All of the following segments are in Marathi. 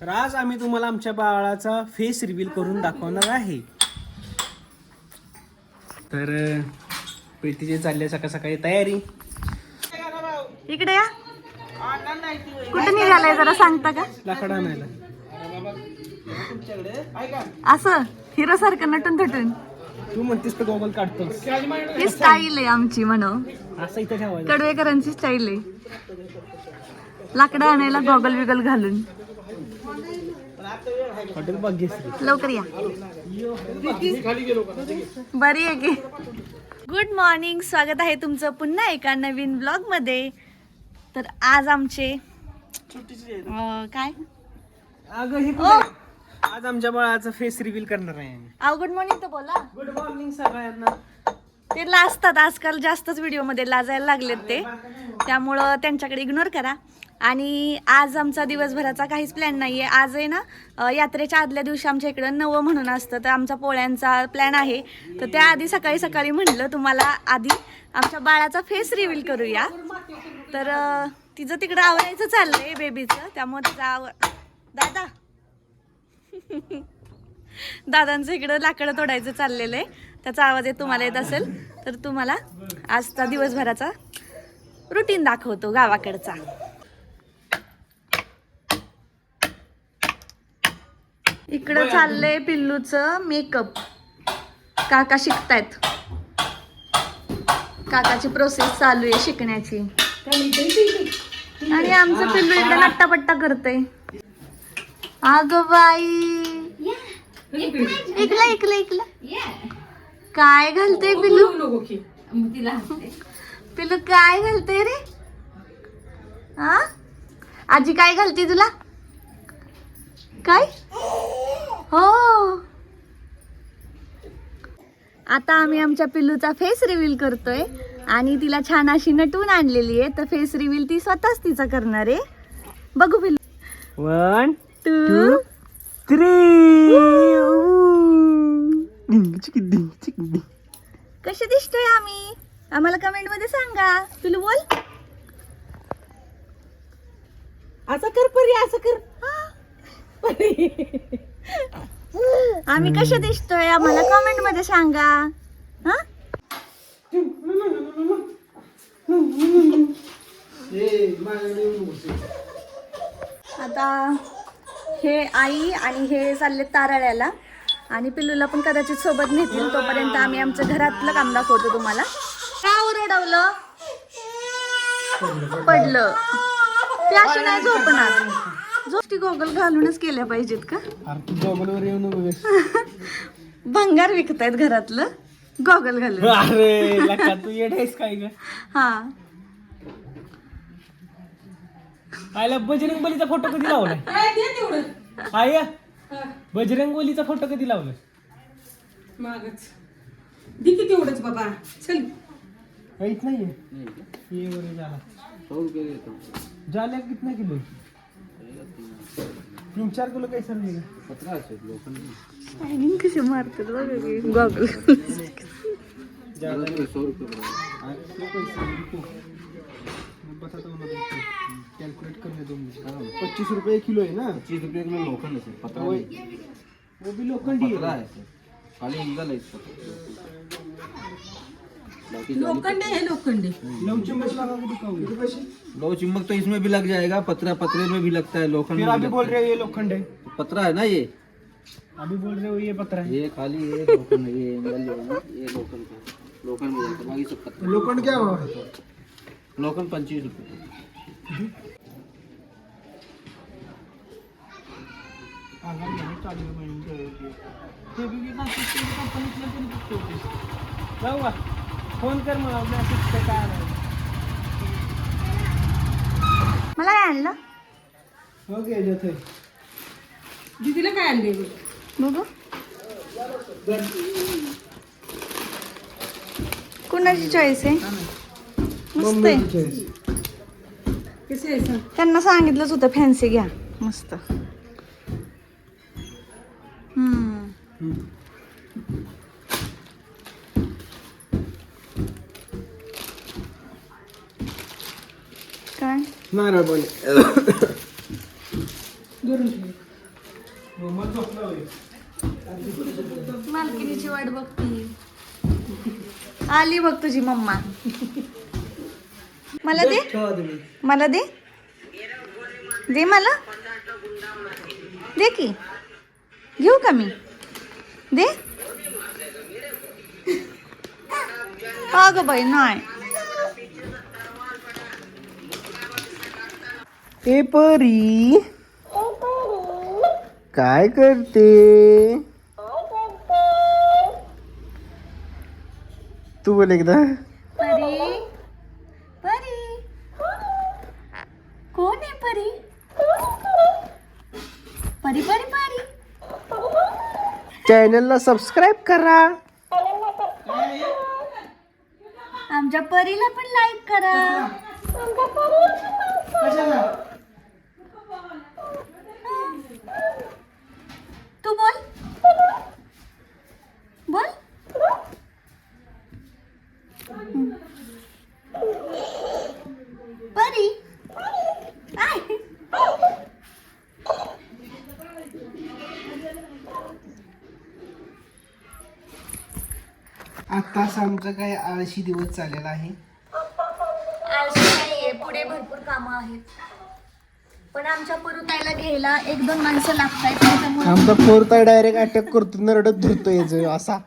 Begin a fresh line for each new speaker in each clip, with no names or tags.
तर आज आम्ही तुम्हाला आमच्या बाळाचा फेस रिव्हील करून दाखवणार आहे. तर प्रीतीचे चालले सकाळ सकाळी तयारी.
इकडे या. कुठे निघालाय जरा सांगता का?
लाकड आणायला.
असं हिरो सारखं नटून थटून.
तू म्हणतेस तर गॉगल काढतो.
ही स्टाईल आहे आमची म्हणून.
असं इथं ठेवायचं.
कडवेकरांची स्टाईल आहे. लाकडं आणायला गॉगल विगल घालून.
हॉटेल भाग्यश्री.
लवकर या. बरी आहे की. गुड मॉर्निंग, स्वागत आहे तुमचं पुन्हा एका नवीन ब्लॉग मध्ये. तर आज आमचे काय
अगं हे कुठे? आज आमच्या बाळाचा फेस रिव्हील करणार आहे आम्ही.
गुड मॉर्निंग तर बोला.
गुड मॉर्निंग सगळ्यांना.
ते लाजतात आजकाल, जास्तच व्हिडिओमध्ये लाजायला लागलेत ते, त्यामुळं त्यांच्याकडे इग्नोर करा. आणि आज आमचा दिवसभराचा काहीच प्लॅन नाही आहे. आज आहे ना यात्रेच्या आदल्या दिवशी आमच्या इकडं नवं म्हणून असतं, तर आमचा पोळ्यांचा प्लॅन आहे. तर त्याआधी सकाळी सकाळी म्हटलं तुम्हाला आधी आमच्या बाळाचा फेस रिव्हील करूया. तर तिचं तिकडं आवरायचं चाललंय बेबीचं, त्यामुळे तिचं दादा दादांचं इकडं लाकडं तोडायचं चाललेलं आहे, त्याचा आवाज तुम्हाला येत असेल. तर तुम्हाला आजचा दिवसभराचा रुटीन दाखवतो गावाकडचा. इकडं चाललंय पिल्लूचं मेकअप. काका शिकतायत, काकाची प्रोसेस चालू आहे शिकण्याची. आणि आमचं पिल्लू इकडे नट्टापट्टा करतय. अगं बाई, इकला इकला इकला. काय घालते पिल्लू? पिल्लू काय घालते रे? हा, आजी काय घालते तुला? काय? हो, आता आम्ही आमच्या पिल्लूचा फेस रिव्हील करतोय आणि तिला छान अशी नटवून आणलेली आहे. तर फेस रिव्हील ती स्वतःच तिचा करणार आहे. बघू पिल्लू.
1
2
3.
कसे दिसतोय आम्ही? आम्हाला कमेंट मध्ये सांगा. पिल्लू बोल.
असं कर परी, असं कर.
आम्ही कसे दिसतोय आम्हाला कमेंट मध्ये सांगा. हा, आता हे आई आणि हे चालले ताराळ्याला, आणि पिल्लूला पण कदाचित सोबत नेतील. तोपर्यंत आम्ही आमचं घरातलं काम दाखवतो तुम्हाला. का ओरडवलं? पडलं ते अशी नाही झोपणार. गोष्टी गॉगल घालूनच केल्या पाहिजेत का?
अरे तू गॉगलवर येऊ नको.
भंगार विकतायत घरातलं गॉगल घालून.
अरे लका तू येडायस काय ग?
हा,
आयला बजरंग बलीचा फोटो कधी लावलाय? आय बजरंग बलीचा फोटो कधी लावलाय?
मागच दि की तेवढंच बाबा. चल
काहीच नाहीये. ये बरे झाला.
100 रुपये देता हूँ.
जाले कितना किलो? 3-4 किलो कैसा मिलेगा?
1500 लोखंड.
शायनिंग कशी मारतात बघा की गॉगल.
ज्यादा
100 रुपये पड़ा.
किलो पैसे रुको मैं बताता हूँ ना. कैलकुलेट करने दो मुझे. 25 रुपए किलो है ना?
25 रुपये किलो लोखंड है सर. 15 नहीं.
वो भी लोखंडी
15
है.
है सर. खाली इंगल है इसका.
लोखंड है, लोखंड.
लव चम्मच लगा के दिखाओगे.
लो चिमक तो इसमें भी लग जाएगा, पतरे में भी लगता है, लोखंड
फिर
में भी
अभी
लगता
बोल
है.
रहे हो ये लोखंड है.
पतरा है ना ये.
अभी बोल रहे हो ये पत्थर है.
ये खाली ये लोखंड है. ये एंगल जो है ना ये लोखंड का. लोखंड में जाता है, बाकी सब पत्थर.
लोखंड क्या हुआ है?
लोखंड 25 रुपये.
जाऊ का? फोन कर मला मेसेज काय आला.
मला काय आणलं
ओके जाते.
दीदीला काय आणले?
बघू. कुणाची चॉईस आहे? मस्त आहे.
कसे आहे सांग.
त्यांना सांगितलंच होतं फॅन्सी घ्या. मस्त. काय
नारळ पण
गरम ठेव.
मालकिनीची वाट बघती. आली बघ तुझी मम्मा. मला दे, मला दे, दे मला दे की. घेऊ का मी? दे. अगं बाई नाही.
ए परी काय करते? तू बोल एकदा.
परी, परी कोण आहे? परी, परी, परी, परी.
चॅनलला सबस्क्राईब करा.
आमच्या परीला पण लाईक करा. तू बोल, बोल. परी आय.
आताच आमचा काय आळशी दिवस चाललेला आहे.
आळशी नाहीये, पुढे भरपूर कामं आहेत. पण आमच्या पुरुताईला घ्यायला 1-2 माणसं लागतायत. त्याच्यामुळे
आमचा फोर्थ डायरेक्ट अटॅक करतो, नरडत धरतो याचं असा.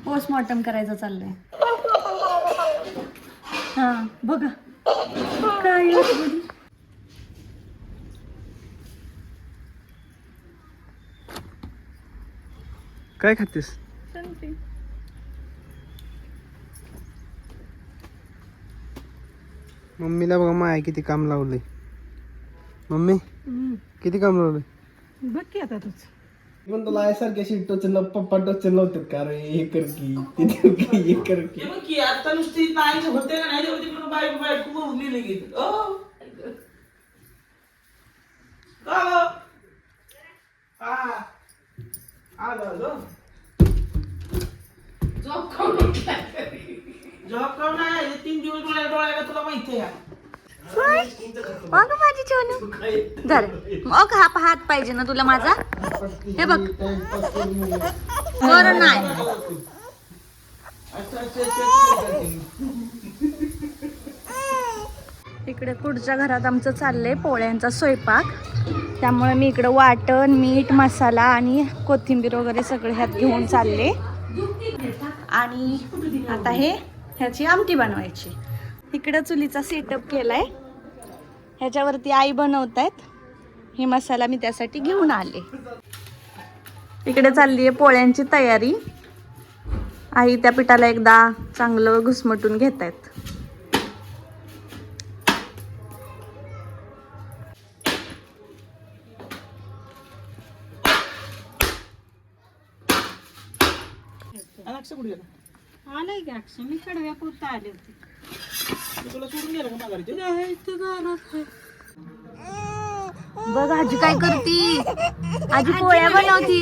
पोस्टमॉर्टम करायचं चाललंय. हा बघा काय आहे.
काय खातेस? मम्मीला बघा माय किती काम लावलंय. मम्मी किती काम लावलंय
बघ की आता तुझ.
पण तुला यासारख्या शीट टोचन पप्पा टोचन लावतात का रे? हे कर की ते कर की हे कर की.
आता नुसती नाही होते का नाही तिकडून बायको बायको लिहिले घेत. जॉब करून नाही 3 दिवस डोळ्याला तुला माहिती आहे.
अगं माझी छोनू धर. मग हा हात पाहिजे ना तुला माझा? हे बघ बरं नाही. इकडे पुढच्या घरात आमचं चाललंय पोळ्यांचा स्वयंपाक. त्यामुळे मी इकडं वाटण, मीठ, मसाला आणि कोथिंबीर वगैरे सगळे ह्यात घेऊन चालले. आणि आता ह्याची आमटी बनवायची. इकडं चुलीचा सेटअप केलाय. ह्याच्यावरती आई बनवतायत. हे मसाला मी त्यासाठी घेऊन आले. इकडे चालली आहे पोळ्यांची तयारी. आई त्या पिठाला एकदा चांगलं घुसमटून घेत आहेत.
आलाय का अक्षय? मी कडव्या पुरता आले होते.
तुला सोडून गेलं का माघारी?
बघ आजी काय करती. आजी पोळ्या बनवती.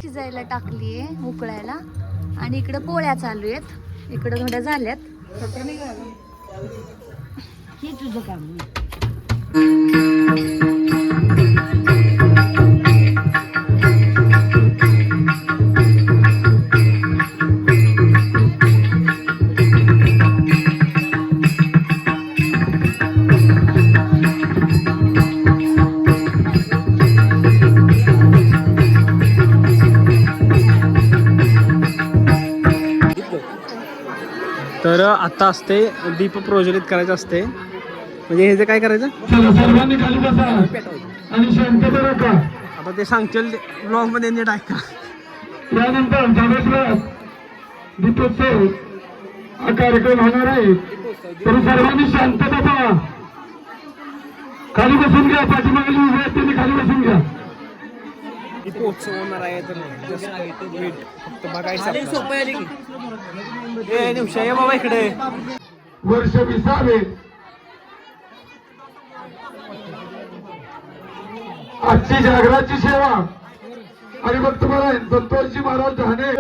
शिजायला टाकलीये उकळायला. आणि इकडे पोळ्या चालू आहेत. इकडे थोड्या झाल्यात.
हे तुझं काम.
तर आता असते दीप प्रज्वलित करायचं असते. म्हणजे हे जे काय करायचं आता ते सांगतील ब्लॉग मध्ये नीट ऐका.
त्यानंतर दीपोत्सव हा कार्यक्रम होणार आहे. तरी सर्वांनी शांतता पाळा. खाली बसून घ्या. पाठीमागली उभे आहेत त्यांनी खाली बसून घ्या.
दीपोत्सव होणार आहे तर फक्त बघायचं. बाबा इकडे
वर्ष 20 आजची जागराची सेवा आणि मग तुम्हाला संतोषजी महाराज ठाणे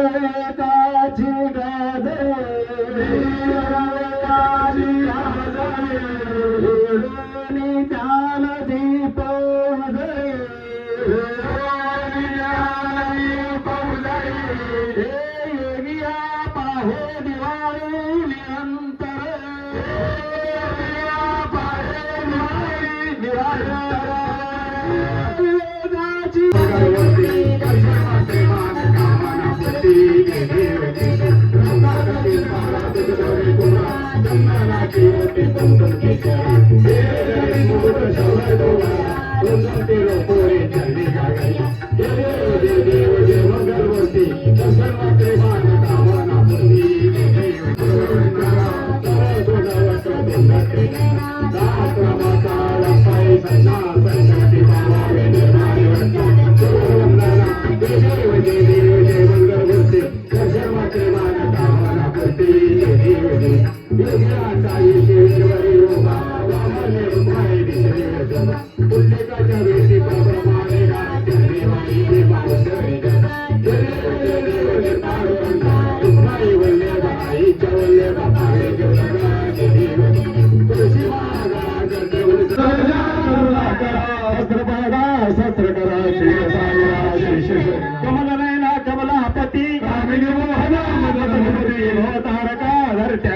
कमलापती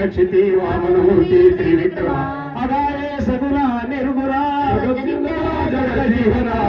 क्षिती वामनमूर्ती त्रिविक्रमा अगाये सगुणा निर्गुणा जगजीवना